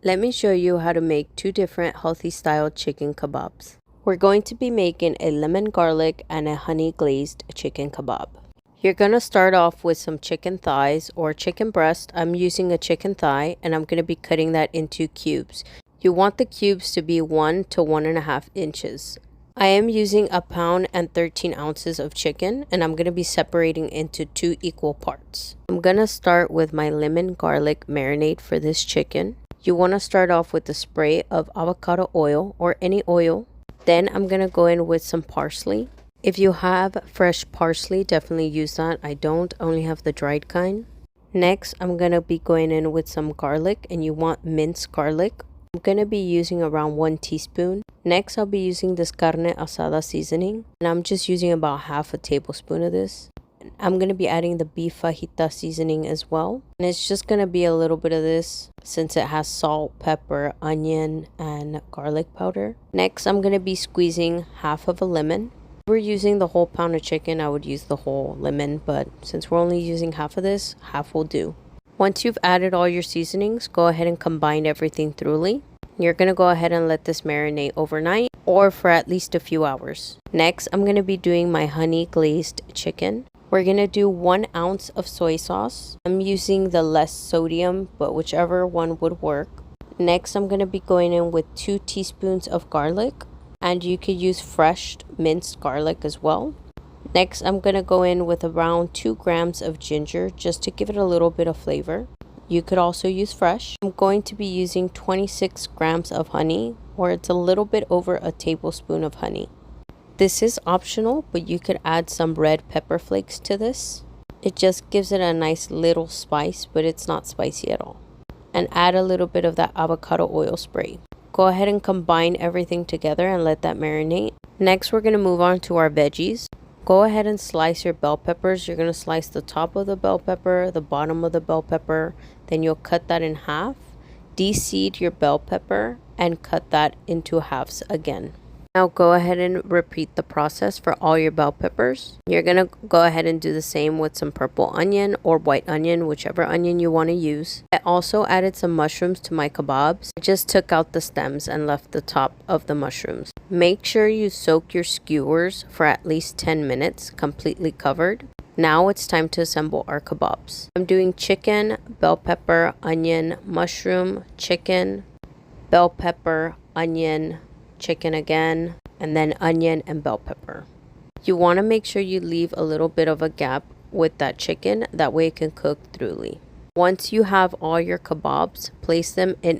Let me show you how to make two different healthy style chicken kebabs. We're going to be making a lemon garlic and a honey glazed chicken kebab. You're going to start off with some chicken thighs or chicken breast. I'm using a chicken thigh and I'm going to be cutting that into cubes. You want the cubes to be 1 to 1.5 inches. I am using 1 pound and 13 ounces of chicken and I'm going to be separating into 2 equal parts. I'm going to start with my lemon garlic marinade for this chicken. You want to start off with a spray of avocado oil or any oil. Then I'm going to go in with some parsley. If you have fresh parsley, definitely use that. I don't, only have the dried kind. Next, I'm going to be going in with some garlic, and you want minced garlic. I'm going to be using around 1 teaspoon. Next, I'll be using this carne asada seasoning, and I'm just using about half a tablespoon of this. I'm going to be adding the beef fajita seasoning as well. And it's just going to be a little bit of this since it has salt, pepper, onion, and garlic powder. Next, I'm going to be squeezing half of a lemon. If we're using the whole pound of chicken, I would use the whole lemon, but since we're only using half of this, half will do. Once you've added all your seasonings, go ahead and combine everything thoroughly. You're going to go ahead and let this marinate overnight or for at least a few hours. Next, I'm going to be doing my honey glazed chicken. We're going to do 1 ounce of soy sauce. I'm using the less sodium, but whichever one would work. Next, I'm going to be going in with 2 teaspoons of garlic. And you could use fresh minced garlic as well. Next, I'm going to go in with around 2 grams of ginger just to give it a little bit of flavor. You could also use fresh. I'm going to be using 26 grams of honey, or it's a little bit over a tablespoon of honey. This is optional, but you could add some red pepper flakes to this. It just gives it a nice little spice, but it's not spicy at all. And add a little bit of that avocado oil spray. Go ahead and combine everything together and let that marinate. Next, we're going to move on to our veggies. Go ahead and slice your bell peppers. You're going to slice the top of the bell pepper, the bottom of the bell pepper. Then you'll cut that in half. De-seed your bell pepper and cut that into halves again. Now go ahead and repeat the process for all your bell peppers. You're going to go ahead and do the same with some purple onion or white onion, whichever onion you want to use. I also added some mushrooms to my kebabs. I just took out the stems and left the top of the mushrooms. Make sure you soak your skewers for at least 10 minutes, completely covered. Now it's time to assemble our kebabs. I'm doing chicken, bell pepper, onion, mushroom, chicken, bell pepper, onion, chicken again, and then onion and bell pepper. You want to make sure you leave a little bit of a gap with that chicken, that way it can cook thoroughly. Once you have all your kebabs, place them in